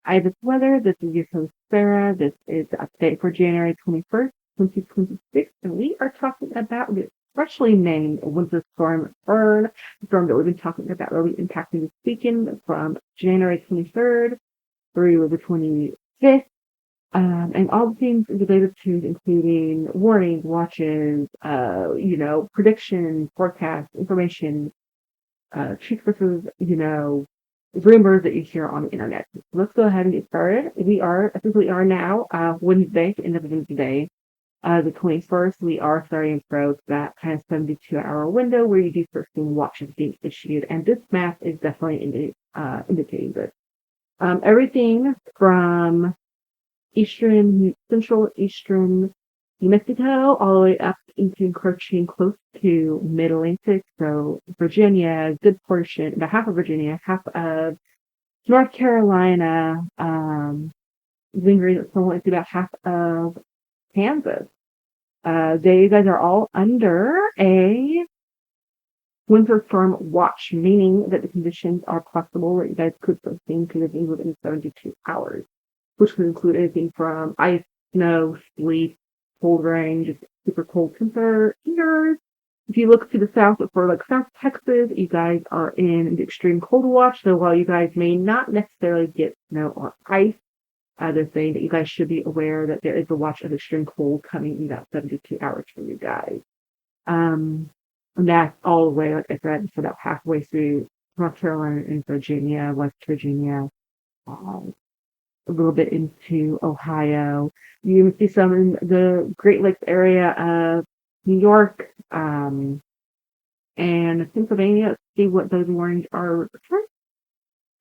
Ibis weather. This is your host, Sarah. This is the update for January 21st, 2026, and we are talking about the freshly named Winter Storm Fern, the storm that we've been talking about really impacting this weekend from January 23rd through the 25th. And all the things related to it, including warnings, watches, predictions, forecasts, information, truth versus, rumors that you hear on the internet. So let's go ahead and get started. We are now, Wednesday, the end of Wednesday, the 21st. We are starting to approach that kind of 72-hour window where you do start seeing watches being issued. And this map is definitely indicating this. Everything from central eastern New Mexico, all the way up into encroaching close to mid-Atlantic. So Virginia, a good portion, about half of Virginia, half of North Carolina, lingering somewhat into about half of Kansas. You guys are all under a winter storm watch, meaning that the conditions are possible that you guys could start seeing conditions within 72 hours, which could include anything from ice, snow, sleet, cold rain, just super cold temperatures. If you look to the south, for like South Texas, you guys are in the extreme cold watch. So while you guys may not necessarily get snow or ice, they're saying that you guys should be aware that there is a watch of extreme cold coming in about 72 hours for you guys. And that's all the way, like I said, so about halfway through North Carolina and Virginia, West Virginia, a little bit into Ohio. You see some in the Great Lakes area of New York, and Pennsylvania. Let's see what those warnings are.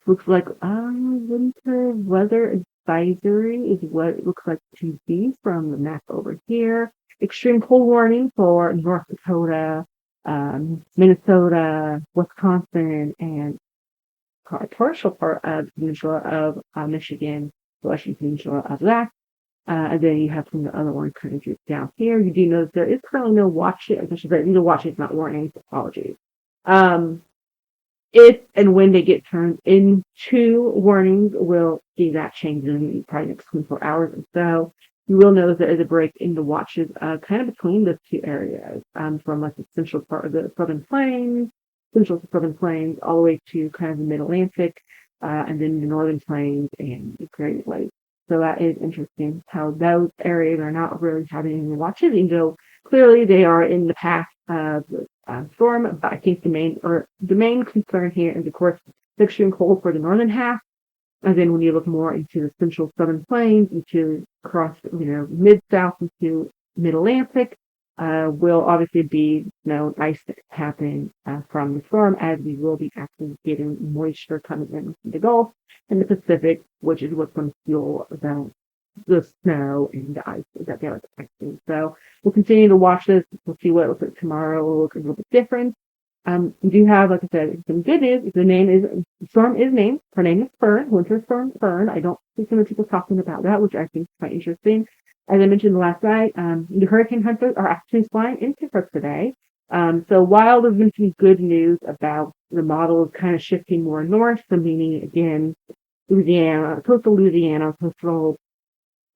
Looks like winter weather advisory is what it looks like to be from the map over here. Extreme cold warning for North Dakota, Minnesota, Wisconsin, and a partial part of the peninsula of Michigan, the Western Peninsula of that. And then you have some of the other ones kind of just down here. You do know there is currently no watches, no watches, not warnings, apologies. If and when they get turned into warnings, we'll see that change in probably next 24 hours or so. You will notice there is a break in the watches kind of between those two areas, from like the central part of the Southern Plains, central to Southern Plains, all the way to kind of the Mid-Atlantic, and then the Northern Plains and the Great Lakes. So that is interesting how those areas are not really having any watches, even though clearly they are in the path of the storm. But I think the main concern here is, of course, the extreme cold for the northern half. And then when you look more into the central Southern Plains, into across, mid-south into Mid-Atlantic, will obviously be, ice happening from the storm, as we will be actually getting moisture coming in from the Gulf and the Pacific, which is what's going to fuel the snow and the ice that they're expecting. So we'll continue to watch this. We'll see what it looks like tomorrow. It will look a little bit different. We do have, like I said, some good news. The storm is named. Her name is Fern, Winter Storm Fern. I don't see so many people talking about that, which I think is quite interesting. As I mentioned last night, the hurricane hunters are actually flying into her today. So while there's been some good news about the models kind of shifting more north, so meaning, again, coastal Louisiana, coastal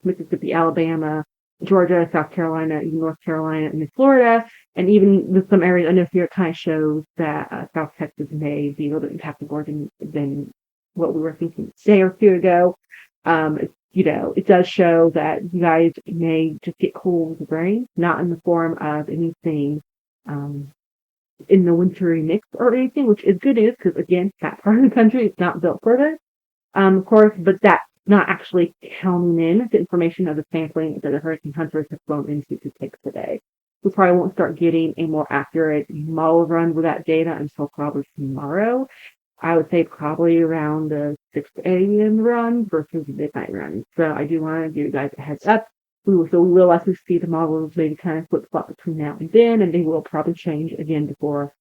Mississippi, Alabama, Georgia, South Carolina, North Carolina, and Florida, and even with some areas, I know here it kind of shows that South Texas may be a little bit impacted more than what we were thinking a day or two ago. It does show that you guys may just get cold rain, not in the form of anything in the wintry mix or anything, which is good news because, again, that part of the country is not built for this, of course, but that's not actually counting in the information of the sampling that the hurricane hunters have flown into to take today. We probably won't start getting a more accurate model run with that data until probably tomorrow. I would say probably around the 6 a.m. run versus midnight run. So I do want to give you guys a heads up. We will likely see the models maybe kind of flip-flop between now and then, and they will probably change again before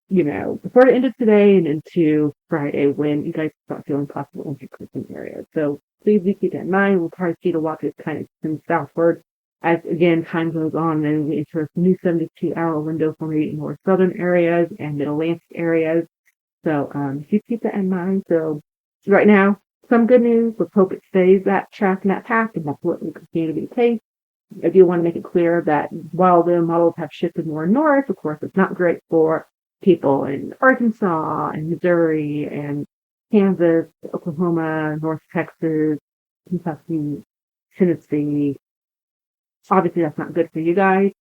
the end of today and into Friday when you guys start feeling possible increasing areas. So please do keep that in mind. We'll probably see the watches kind of extend southward as, again, time goes on and we enter a new 72-hour window for maybe more southern areas and Mid-Atlantic areas. So if you keep that in mind. So right now, some good news. Let's hope it stays that track and that path, and that's what will continue to be the case. I do want to make it clear that while the models have shifted more north, of course, it's not great for people in Arkansas and Missouri and Kansas, Oklahoma, North Texas, Kentucky, Tennessee. Obviously, that's not good for you guys.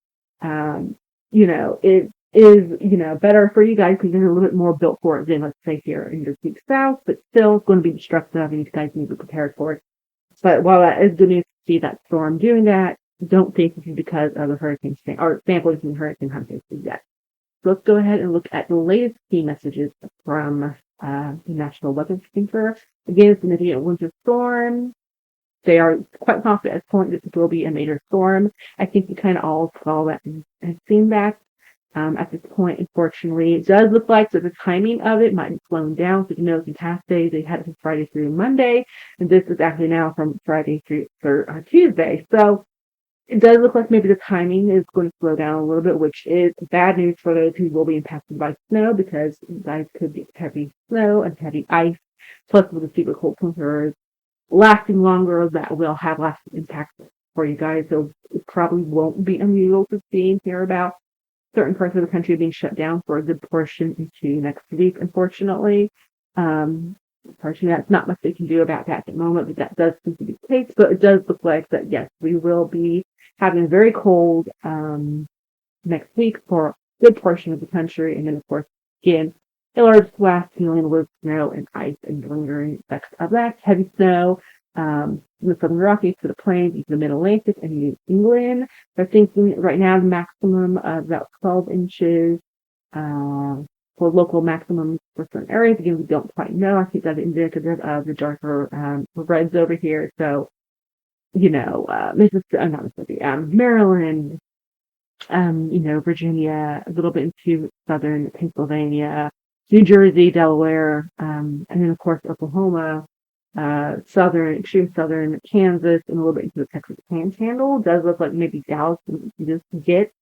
Um, it is, better for you guys because you're a little bit more built for it than, let's say, here in your deep south, but still it's going to be destructive and you guys need to be prepared for it. But while that is good news to see that storm doing that, don't think this is because of the hurricane or samples from hurricane hunters yet. So let's go ahead and look at the latest key messages from the National Weather Center. Again, significant winter storm. They are quite confident at this point that this will be a major storm. I think we kind of all saw that and seen that. At this point, unfortunately, it does look like that the timing of it might be slowing down. So you know, some past days they had it from Friday through Monday, and this is actually now from Friday through Tuesday. So it does look like maybe the timing is going to slow down a little bit, which is bad news for those who will be impacted by snow because you guys could get heavy snow and heavy ice, plus with the super cold temperatures lasting longer, that will have lasting impacts for you guys. So it probably won't be unusual to see and hear about certain parts of the country being shut down for a good portion into next week, unfortunately. Unfortunately, that's not much they can do about that at the moment, but that does seem to be the case. But it does look like that, yes, we will be having a very cold next week for a good portion of the country. And then, of course, again, a large swath dealing with snow and ice and lingering effects of that. Heavy snow from the Southern Rockies to the Plains, into the Mid-Atlantic and New England. They're thinking right now the maximum of about 12 inches for local maximums for certain areas. Again, we don't quite know. I think that's indicative of the darker reds over here. So, Mississippi, not Mississippi, Maryland, Virginia, a little bit into southern Pennsylvania, New Jersey, Delaware, and then of course Oklahoma, extreme southern Kansas, and a little bit into the Texas Panhandle. It does look like maybe Dallas can just get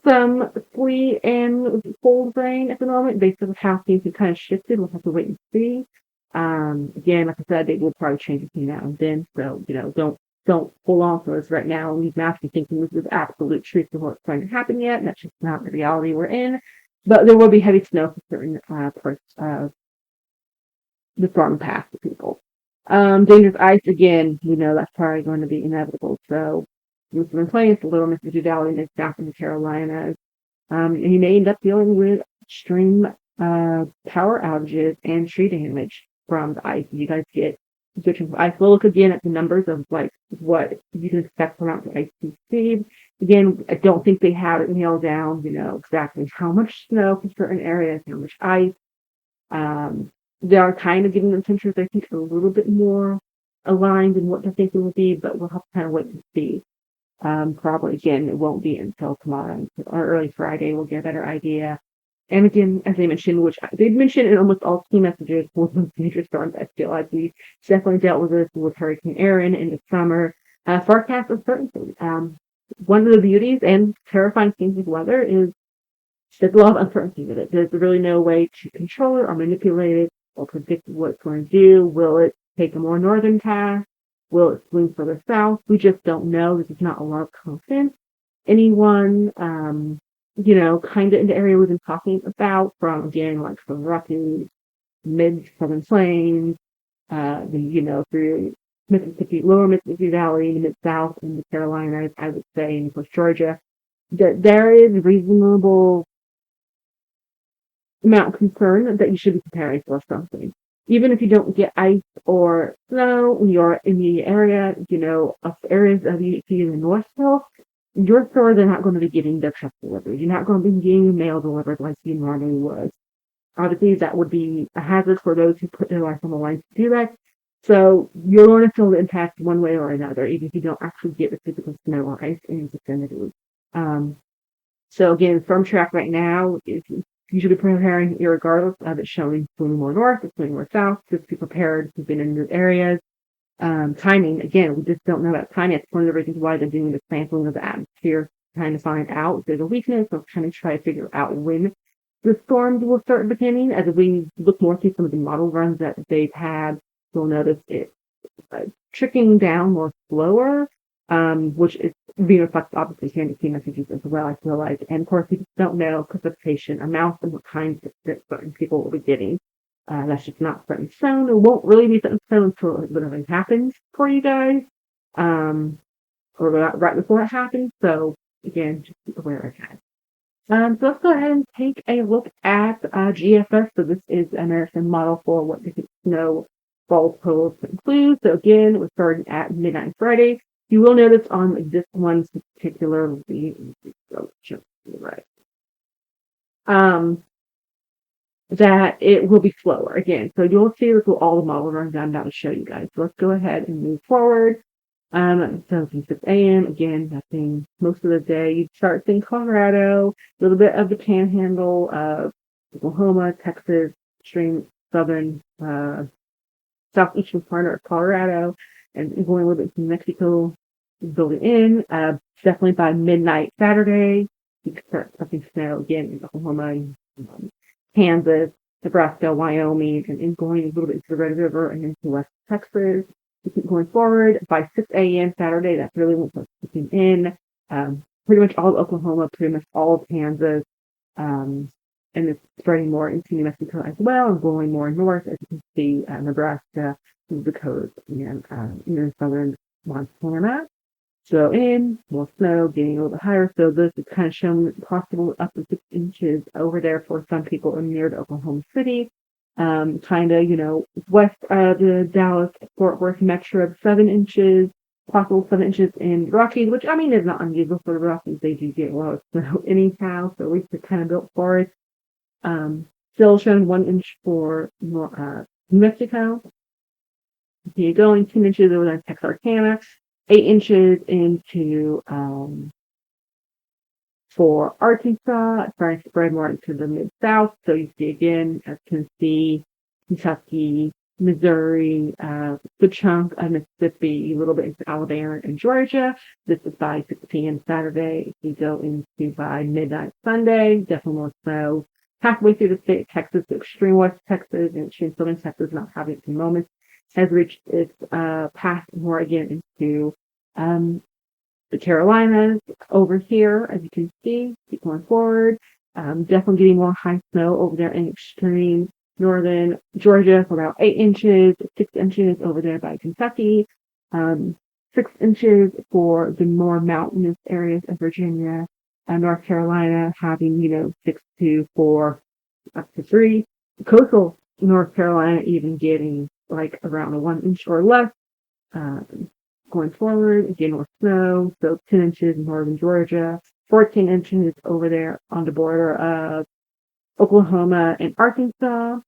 some sleet and cold rain at the moment based on how things have kind of shifted. We'll have to wait and see. Again, like I said, they will probably change between now and then. So, don't hold on to us right now and leave Matthew thinking this is absolute truth of what's going to happen yet. That's just not the reality we're in. But there will be heavy snow for certain parts of the storm path for people. Dangerous ice, again, that's probably going to be inevitable. So, with the Plains, the Little Mississippi Valley, and south in the Carolinas, and you may end up dealing with extreme power outages and tree damage from the ice. You guys get switching from ice. We'll look again at the numbers of like what you can expect from the ice received. Again, I don't think they have it nailed down, exactly how much snow for certain areas, how much ice. They are kind of giving them temperatures, I think, a little bit more aligned in what they're thinking will be, but we'll have to kind of wait and see. Probably, again, it won't be until tomorrow or early Friday. We'll get a better idea. And again, as they mentioned, which they've mentioned in almost all key messages for the major storms, I feel like we definitely dealt with this with Hurricane Erin in the summer. Forecast uncertainty. One of the beauties and terrifying things with weather is there's a lot of uncertainty with it. There's really no way to control it or manipulate it or predict what it's going to do. Will it take a more northern path? Will it swing further south? We just don't know. This is not a lot of confidence. Anyone, kind of in the area we've been talking about from, again, like from Rockies, mid-southern plains, through Mississippi, lower Mississippi Valley, the mid-south, and the Carolinas, I would say, and of course Georgia, that there is reasonable amount of concern that you should be preparing for something. Even if you don't get ice or snow when you're in the area, of areas of the North Hill, your store, they're not going to be getting their truck delivered. You're not going to be getting mail delivered like you normally would. Obviously, that would be a hazard for those who put their life on the line to do that. So you're going to feel the impact one way or another, even if you don't actually get the physical snow or ice in your vicinity. So again, firm track right now is usually preparing regardless of it showing swinging more north or swinging more south. Just be prepared. You've been in those areas. Timing, again, we just don't know about timing. That's one of the reasons why they're doing the sampling of the atmosphere, trying to find out if there's a weakness or trying to try to figure out when the storms will start beginning. As we look more through some of the model runs that they've had, you'll notice it trickling down more slower, which is being reflected obviously here in the key messages as well, I feel like. And of course, we just don't know precipitation amounts and what kinds that certain people will be getting. That's just not set in stone. It won't really be set in stone until it literally happens for you guys, or right before it happens. So again, just be aware of that. So let's go ahead and take a look at GFS. So this is an American model for what different snow fall totals include. So again, we're starting at midnight Friday. You will notice on this one particularly, right, that it will be slower again. So you'll see this will all the model runs I'm about to show you guys. So let's go ahead and move forward. So from 6 a.m. again, nothing most of the day. You start in Colorado, a little bit of the panhandle of Oklahoma, Texas, extreme southern, southeastern part of Colorado, and going a little bit to Mexico, building in. Definitely by midnight Saturday, you can start expecting snow again in Oklahoma, Kansas, Nebraska, Wyoming, and going a little bit into the Red River and into West Texas. You keep going forward. By 6 a.m. Saturday, that's really when it's kicking in. Pretty much all of Oklahoma, pretty much all of Kansas, and it's spreading more into New Mexico as well, and going more north, as you can see, Nebraska, New Dakota, and even southern Montana. So in more snow, getting a little bit higher. So this is kind of showing possible up to 6 inches over there for some people near to Oklahoma City. Kind of, west of the Dallas Fort Worth metro, 7 inches, possible 7 inches in the Rockies, which I mean is not unusual for the Rockies. They do get a lot of snow anyhow, so at least they're kind of built for it. Still showing 1 inch for New Mexico. Keep going, 2 inches over there in Texarkana, 8 inches into for Arkansas, starting to spread more into the mid-south. So you see again, as you can see, Kentucky, Missouri, a good chunk of Mississippi, a little bit into Alabama and Georgia. This is by 6 p.m. Saturday. If you go into by midnight Sunday, definitely more snow. Halfway through the state of Texas, to extreme west Texas and extreme southern Texas, not having it at the moment, has reached its path more again into the Carolinas over here, as you can see. Keep going forward. Definitely getting more high snow over there in extreme northern Georgia for about 8 inches, 6 inches over there by Kentucky, 6 inches for the more mountainous areas of Virginia, North Carolina having, 6 to 4, up to 3. Coastal North Carolina even getting like around a 1 inch or less. Going forward, again, more snow, so 10 inches in northern Georgia, 14 inches over there on the border of Oklahoma and Arkansas.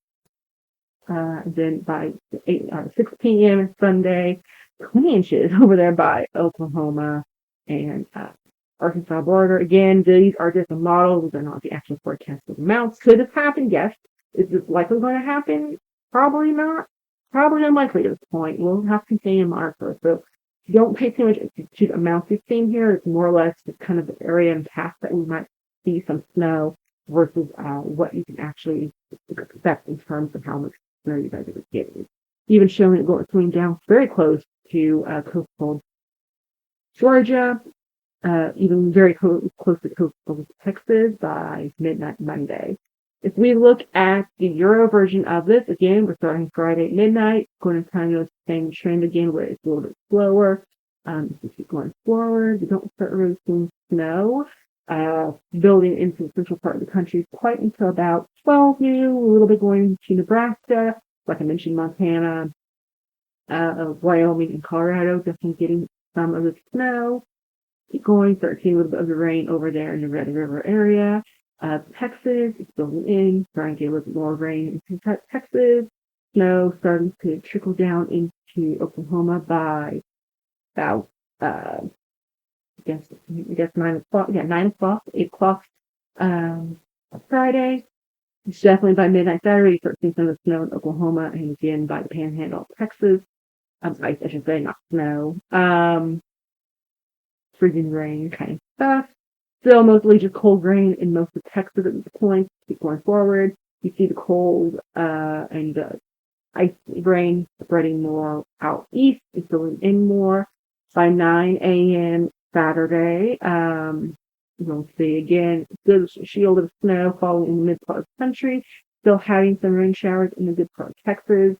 Then by 6 p.m. Sunday, 20 inches over there by Oklahoma and Arkansas border. Again, these are just the models. They're not the actual forecasted amounts. Could this happen? Yes. Is this likely going to happen? Probably not. Probably unlikely at this point. We'll have to continue to monitor. So don't pay too much attention to the amounts you've seen here. It's more or less just kind of the area and path that we might see some snow versus what you can actually expect in terms of how much snow you guys are getting. Even showing it going down very close to coastal Georgia, even very close to coastal Texas by midnight Monday. If we look at the Euro version of this, again, we're starting Friday at midnight, going to kind of the same trend again, where it's a little bit slower. If you keep going forward, you don't start really seeing snow building into the central part of the country quite until about 12 noon, a little bit going to Nebraska, like I mentioned, Montana, Wyoming, and Colorado, definitely getting some of the snow. Keep going, start seeing a little bit of the rain over there in the Red River area. Texas is building in, starting to get a little bit more rain in Texas. Snow starting to trickle down into Oklahoma by about, I guess 9 o'clock. Yeah, 9 o'clock, 8 o'clock Friday. It's definitely by midnight Saturday, you start seeing some of the snow in Oklahoma, and again by the Panhandle of Texas. Ice, I should say, not snow. Freezing rain kind of stuff. Still mostly just cold rain in most of Texas at this point. Keep going forward. You see the cold and the ice rain spreading more out east and filling in more by 9 a.m. Saturday. You'll see again good shield of snow falling in the mid part of the country, still having some rain showers in the good part of Texas.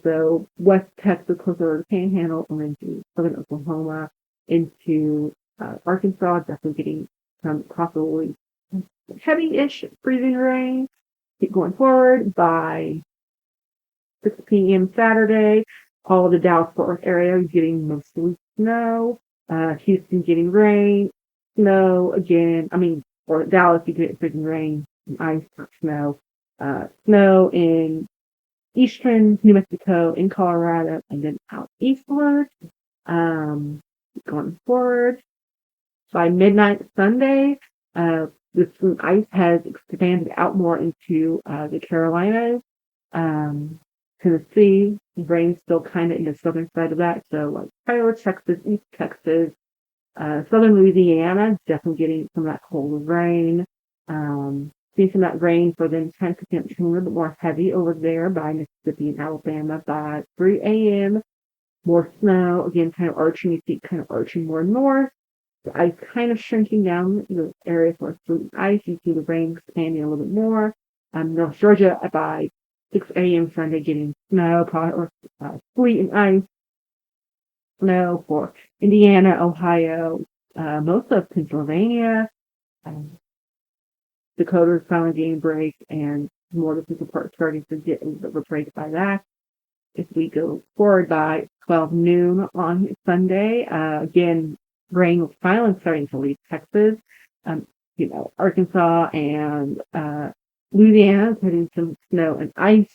So West Texas, closer to the Panhandle, and into southern Oklahoma, into Arkansas, definitely getting some possibly heavy-ish freezing rain. Keep going forward by 6 p.m. Saturday. All of the Dallas-Fort Worth area is getting mostly snow. Houston getting rain, snow again. Or Dallas, you get freezing rain, ice, snow. Snow in eastern New Mexico, in Colorado, and then out eastward. Going forward by midnight Sunday, this ice has expanded out more into the Carolinas. Tennessee, rain still kind of in the southern side of that. So like Tyler, Texas, East Texas, southern Louisiana, definitely getting some of that cold rain. Seeing some of that rain for them kind of becoming a little bit more heavy over there by Mississippi and Alabama by 3 a.m. More snow, again, kind of arching, you see kind of arching more north. The ice kind of shrinking down the area for ice. You see the rain expanding a little bit more. North Georgia by 6 a.m. Sunday getting snow, or sleet and ice. Snow for Indiana, Ohio, most of Pennsylvania. Dakota's finally getting breaks, and more of the people are starting to get a little bit of a break by that. If we go forward by 12 noon on Sunday, again, rain was finally starting to leave Texas. Arkansas and Louisiana getting some snow and ice.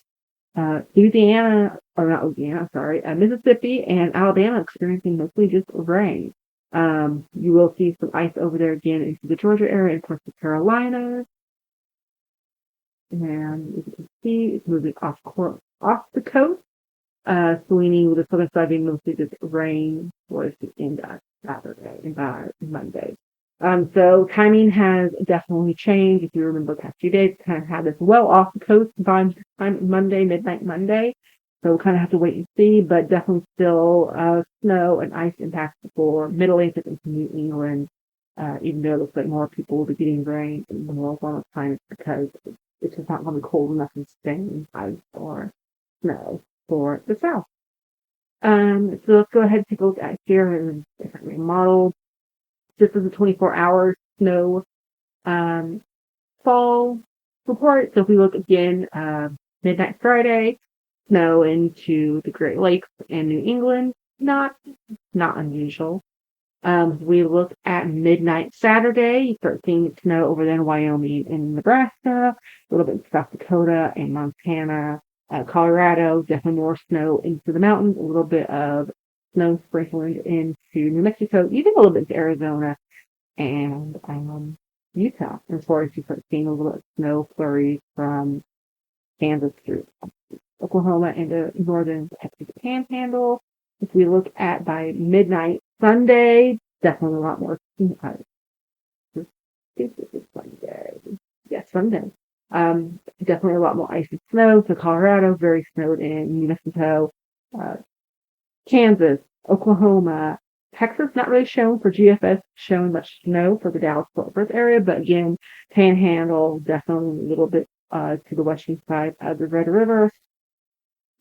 Mississippi and Alabama experiencing mostly just rain. You will see some ice over there again into the Georgia area and, of course, the Carolinas. And as you can see, it's moving off the coast. Sweeney with the southern side being mostly just rain towards the end of Saturday and by Monday. So timing has definitely changed. If you remember the past few days, kind of had this well off the coast by Monday, midnight Monday. So we'll kind of have to wait and see, but definitely still snow and ice impacts for Mid-Atlantic and New England, even though it looks like more people will be getting rain in the more warmer climates because it's just not going to be cold enough and staying ice or snow for the south. So let's go ahead and take a look at here in a different model. This is a 24-hour snow fall report. So if we look again, midnight Friday, snow into the Great Lakes and New England, not unusual. We look at midnight Saturday, you start seeing snow over there in Wyoming and Nebraska, a little bit in South Dakota and Montana, Colorado, definitely more snow into the mountains, a little bit of snow sprinkling into New Mexico, even a little bit to Arizona and Utah. And as far as you start seeing a little bit of snow flurries from Kansas through Oklahoma into northern Texas Panhandle. If we look at by midnight Sunday, definitely a lot more. Sunday. Yes, Sunday. Definitely a lot more ice and snow. So Colorado, very snowed in. New Mexico, Kansas, Oklahoma, Texas, not really shown for GFS, showing much snow for the Dallas-Fort Worth area, but again, Panhandle, definitely a little bit to the western side of the Red River.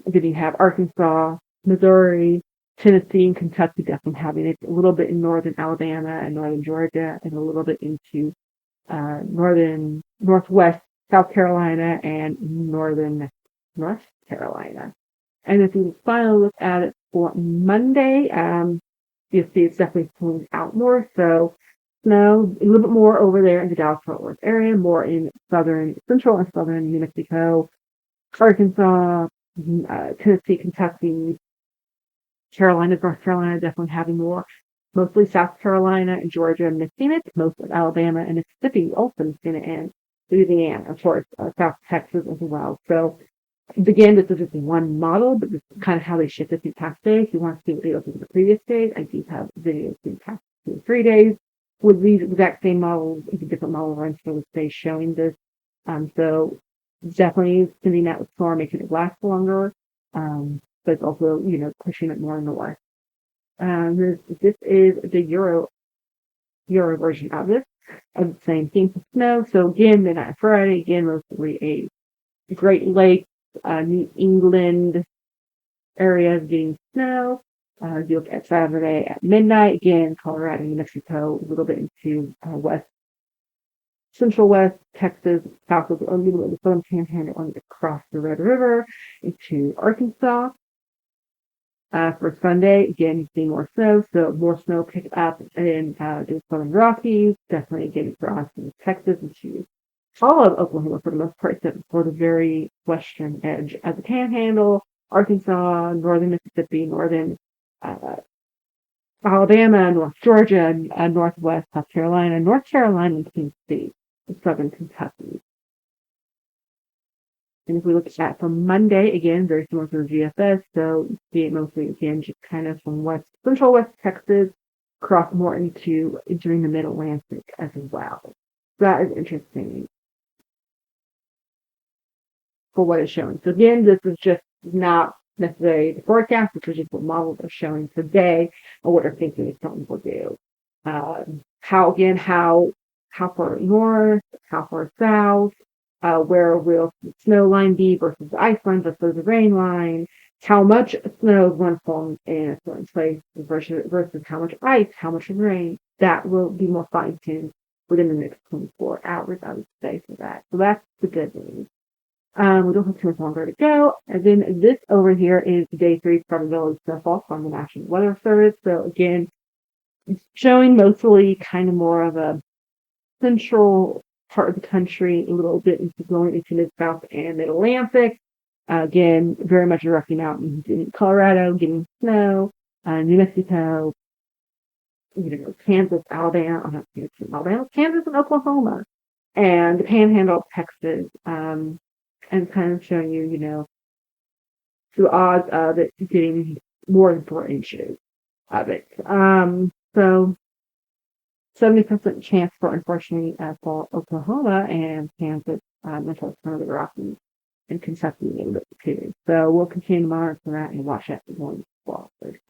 Then you have Arkansas, Missouri, Tennessee, and Kentucky definitely having it, a little bit in northern Alabama and northern Georgia, and a little bit into northwest South Carolina and northern North Carolina. And if you finally look at it for Monday, you see it's definitely pulling out more. So snow, a little bit more over there in the Dallas-Fort Worth area, more in central and southern New Mexico, Arkansas, Tennessee, Kentucky, Carolina, North Carolina, definitely having more. Mostly South Carolina and Georgia missing it. Most of Alabama and Mississippi also missing it, and Louisiana, of course, South Texas as well. So again, this is just one model, but this is kind of how they shifted through past days. If you want to see what they looked at the previous days, I do have videos through the past 2 or 3 days with these exact same models, different model runs for this day showing this. So definitely sending that with storm, making it last longer. but it's also, pushing it more north. This is the Euro version of this, of the same thing for snow. So again, midnight Friday, again, mostly a Great Lakes, New England areas getting snow. You look at Saturday at midnight, again, Colorado, New Mexico, a little bit into central west Texas, south of a little bit of the southern panhandle on across the Red River into Arkansas. For Sunday, again, you see more snow, so more snow pick up in the Southern Rockies, definitely getting across into Texas into all of Oklahoma for the most part, except for the very western edge of the Panhandle, Arkansas, northern Mississippi, northern uh, Alabama, North Georgia, northwest South Carolina, North Carolina, and Tennessee, and southern Kentucky. And if we look at from Monday, again, very similar to the GFS, so you see it mostly, again, just kind of from central west Texas, across more into entering the mid-Atlantic as well. So that is interesting for what it's showing. So again, this is just not necessarily the forecast, which is just what models are showing today, or what they're thinking is something will do. How far north, how far south, where will the snow line be versus the ice line versus the rain line, how much snow is going to fall in a certain place versus how much ice, how much rain. That will be more fine-tuned within the next 24 hours, I would say, for that. So that's the good news. We don't have too much longer to go. And then this over here is day 3 probability snowfall from the National Weather Service. So again, it's showing mostly kind of more of a central part of the country, a little bit into going into the South and Mid-Atlantic. Again, very much a Rocky Mountains in Colorado, getting snow, New Mexico, Kansas, Alabama, Kansas and Oklahoma, and the Panhandle of Texas, and kind of showing you, the odds of it getting more than 4 inches of it. So 70% chance for, unfortunately, for Oklahoma and Kansas, and some of the Rockies and Kentucky a little bit too. So we'll continue to monitor that and watch that going forward.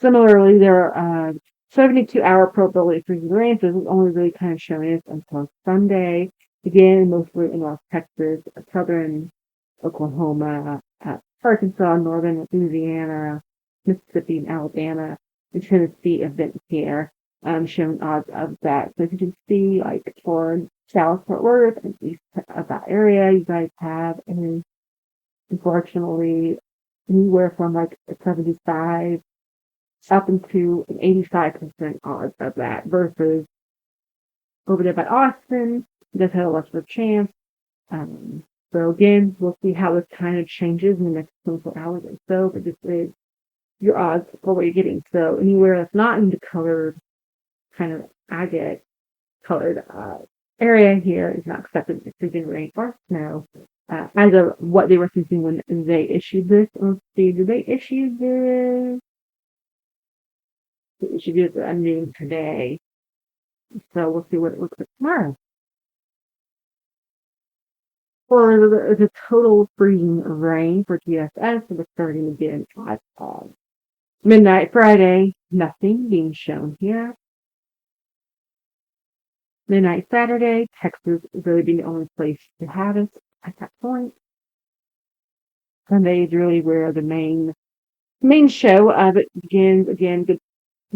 Similarly, there are 72-hour probability for rain, so this is only really kind of showing us until Sunday. Again, mostly in North Texas, southern Oklahoma, Arkansas, northern Louisiana, Mississippi, and Alabama, and Tennessee events here, showing odds of that. So if you can see, like for South Fort Worth and east of that area, you guys have, unfortunately, anywhere from like 75 up into an 85% odds of that versus over there by Austin, does have a lesser chance. So again, we'll see how this kind of changes in the next 24 hours or so, but this is your odds for what you're getting. So anywhere that's not in the colored, kind of agate colored area here is not expected to see rain or snow. As of what they were thinking when they issued this. Let's see, did they issue this? They issued it at noon today. So we'll see what it looks like tomorrow. For the total freezing rain for GFS, it's starting again at midnight Friday. Nothing being shown here. Midnight Saturday, Texas really being the only place to have it at that point. Sunday is really where the main show of it begins. Again,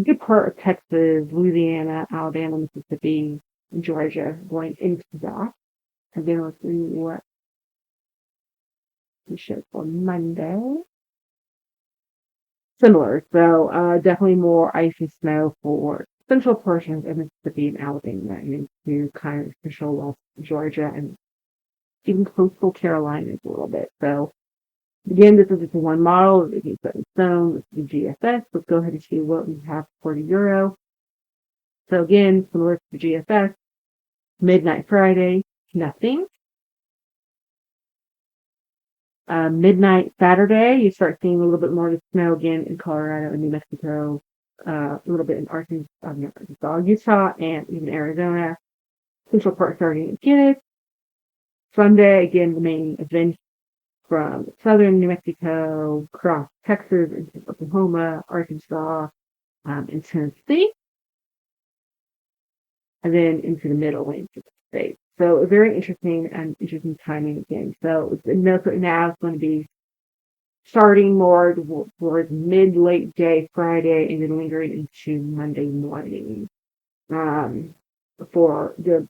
good part of Texas, Louisiana, Alabama, Mississippi, and Georgia going into that. And then let's see what we show for Monday. Similar, so definitely more icy snow for central portions of Mississippi and Alabama, and into kind of central west Georgia and even coastal Carolinas a little bit. So again, this is just one model. It is set in stone. This is the GFS. Let's go ahead and see what we have for the Euro. So again, similar to the GFS, midnight Friday, nothing. Midnight Saturday, you start seeing a little bit more of the snow again in Colorado and New Mexico, a little bit in Arkansas, Utah, and even Arizona. Central part starting to get it. Sunday, again, the main event from southern New Mexico, across Texas, into Oklahoma, Arkansas, and Tennessee, and then into the middle Atlantic states. So a very interesting timing again. So now it's going to be starting more towards mid-late day Friday and then lingering into Monday morning um, for the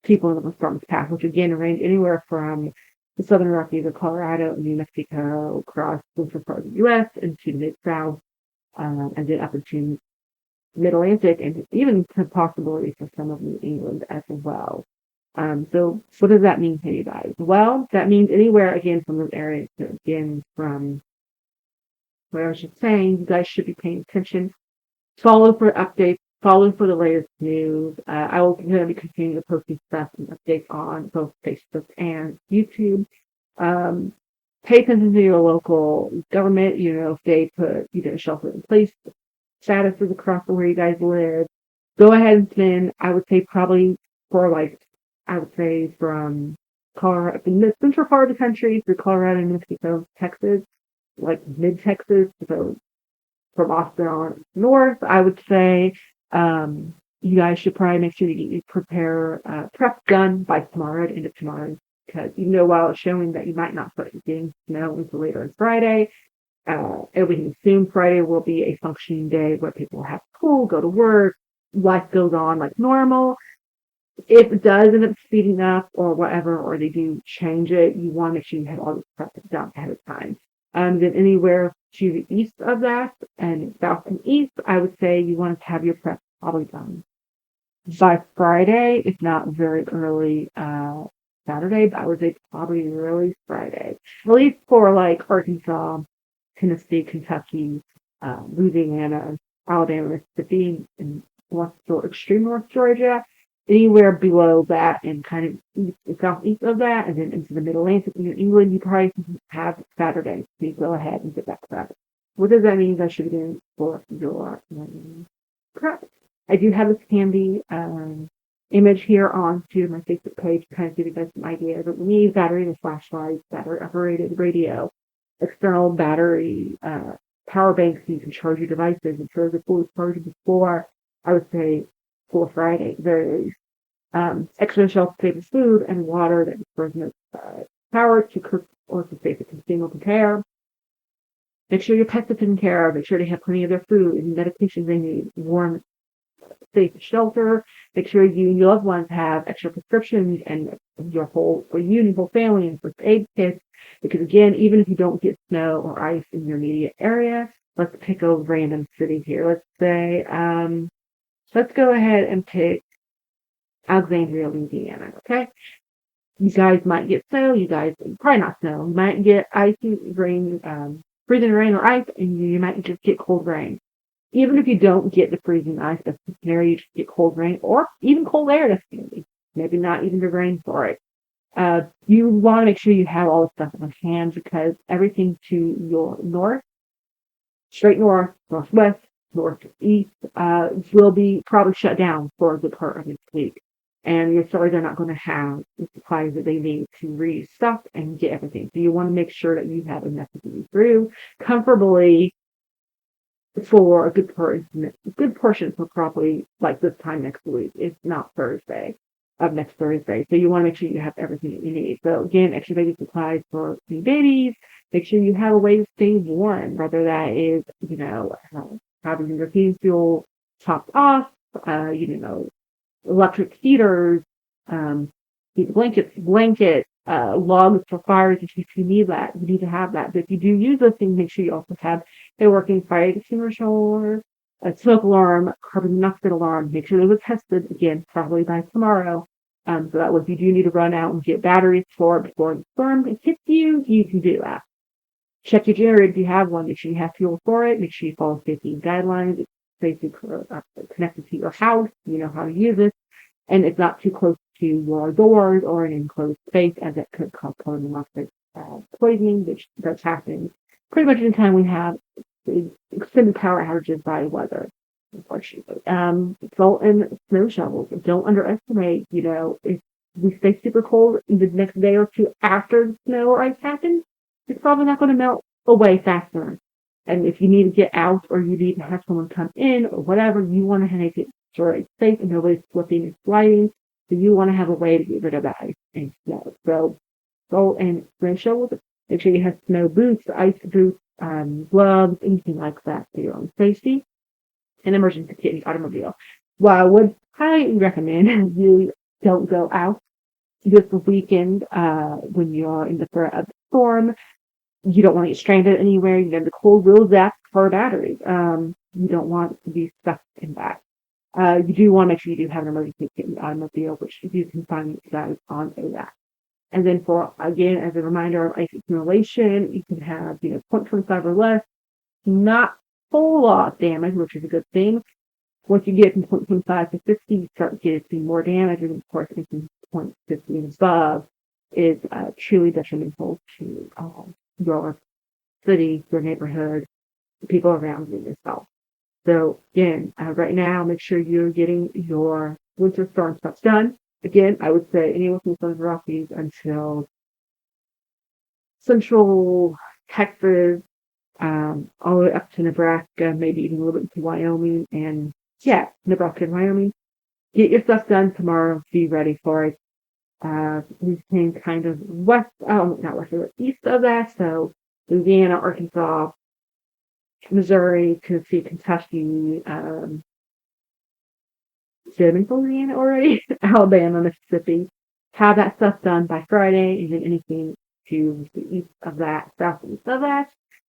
people in the storm's path, which again range anywhere from the southern Rockies of Colorado and New Mexico across the central part of the U.S. into the mid-south, and then up into mid-Atlantic and even to possibility for some of New England as well. So what does that mean to you guys? Well, that means anywhere again from those areas. So again, from what I was just saying, you guys should be paying attention. Follow for updates. Follow for the latest news. I will going to be continuing to post these stuff and updates on both Facebook and YouTube. Um, Pay attention to your local government. If they put shelter in place statuses across where you guys live. Go ahead and spend. I would say probably for from Colorado, the central part of the country through Colorado, New Mexico, Texas, like mid Texas, so from Austin on north, I would say you guys should probably make sure that you prepare prep done by tomorrow, at the end of tomorrow, because while it's showing that you might not start getting snow until later on Friday, and we can assume Friday will be a functioning day where people have school, go to work, life goes on like normal. If it does end up speeding up or whatever, or they do change it, you want to make sure you have all this prep done ahead of time. Then anywhere to the east of that and south and east, I would say you want to have your prep probably done by Friday, if not very early Saturday, but I would say probably early Friday. At least for like Arkansas, Tennessee, Kentucky, Louisiana, Alabama, Mississippi, and extreme North Georgia. Anywhere below that and kind of east and southeast of that, and then into the Middle Atlantic and New England, you probably have Saturday. So you go ahead and get that prep. What does that mean? That should be doing for your prep. I do have this handy image here onto my Facebook page to kind of give you guys some ideas. But we need battery and flashlights, battery operated radio, external battery, power banks so you can charge your devices and charge it fully charged before, I would say, for Friday, very least. Extra shelf-stable food and water that refers no power to cook or to safely consume or prepare. Make sure your pets are taken care of. Make sure they have plenty of their food and medications they need. Warm, safe shelter. Make sure you and your loved ones have extra prescriptions and for you and your whole family and first aid kits. Because again, even if you don't get snow or ice in your immediate area, let's pick a random city here. Let's say, let's go ahead and pick Alexandria, Louisiana. Okay. You guys might get snow. Probably not snow. You might get icy rain, freezing rain or ice, and you might just get cold rain. Even if you don't get the freezing ice, that's the scenario, you just get cold rain or even cold air. That's maybe not even the rain for it. You want to make sure you have all the stuff on hand because everything to your north, straight north, northwest, northeast, will be probably shut down for a good part of this week. And your stores are not going to have the supplies that they need to restock and get everything. So you want to make sure that you have enough to get you through comfortably for a good portion for probably like this time next week, if not next Thursday. So you want to make sure you have everything that you need. So again, extra baby supplies for new babies. Make sure you have a way to stay warm, whether that is, having your heating fuel topped off, electric heaters, blankets, logs for fires if you need that. You need to have that. But if you do use those things, make sure you also have a working fire extinguisher, a smoke alarm, carbon monoxide alarm. Make sure those are tested again, probably by tomorrow. So that way, if you do need to run out and get batteries before the storm hits you, you can do that. Check your generator if you have one. Make sure you have fuel for it. Make sure you follow safety guidelines. It's safely connected to your house. You know how to use it. And it's not too close to your doors or an enclosed space, as that could cause carbon monoxide poisoning, which does happen pretty much anytime we have extended power outages by weather, unfortunately. Salt and snow shovels. Don't underestimate, if we stay super cold in the next day or two after the snow or ice happens, it's probably not going to melt away faster. And if you need to get out or you need to have someone come in or whatever, you want to make it sure it's safe and nobody's slipping and sliding. So you want to have a way to get rid of that ice and snow. So go and rain shovel. Make sure you have snow boots, ice boots, gloves, anything like that for your own safety. An emergency kit in the automobile. Well, I would highly recommend you don't go out this weekend when you're in the threat of the storm. You don't want to get stranded anywhere. You know, the cold will zap car batteries. You don't want to be stuck in that. You do want to make sure you do have an emergency kit in the automobile, which you can find that is on a rack. And then for, again, as a reminder of ice accumulation, you can have, 0.25 or less, not whole lot damage, which is a good thing. Once you get from 0.25 to 50, you start getting more damage, and of course, anything 0.50 and above is truly detrimental to your city, your neighborhood, the people around you, yourself. So again, right now, make sure you're getting your winter storm stuff done. Again, I would say anywhere from the Southern Rockies until central Texas, all the way up to Nebraska, maybe even a little bit to Wyoming, and yeah, Nebraska and Wyoming. Get your stuff done tomorrow. Be ready for it. We came kind of not west, but east of that. So Louisiana, Arkansas, Missouri, Tennessee, Kentucky, Louisiana already, Alabama, Mississippi. Have that stuff done by Friday, and then anything to the east of that, southeast of that,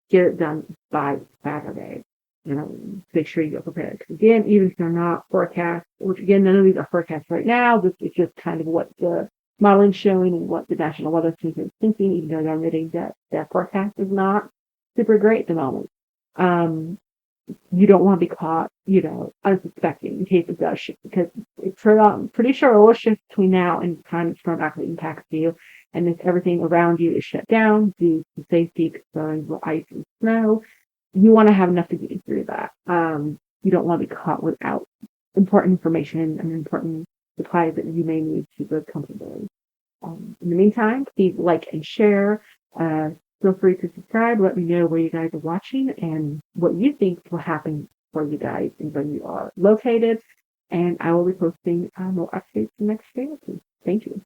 get it done by Saturday. Make sure you get prepared. Again, even if you're not forecast, which again, none of these are forecasts right now, this is just kind of what the modeling showing and what the National Weather Center is thinking, even though they're admitting that that forecast is not super great at the moment. You don't want to be caught, unsuspecting in case it does shift, because I'm pretty sure it will shift between now and the time the storm actually impacts you. And if everything around you is shut down due to safety concerns with ice and snow, you want to have enough to get you through that. You don't want to be caught without important information and important supplies that you may need to live comfortably. In the meantime, please like and share. Feel free to subscribe. Let me know where you guys are watching and what you think will happen for you guys and where you are located. And I will be posting more updates the next day or two. Thank you.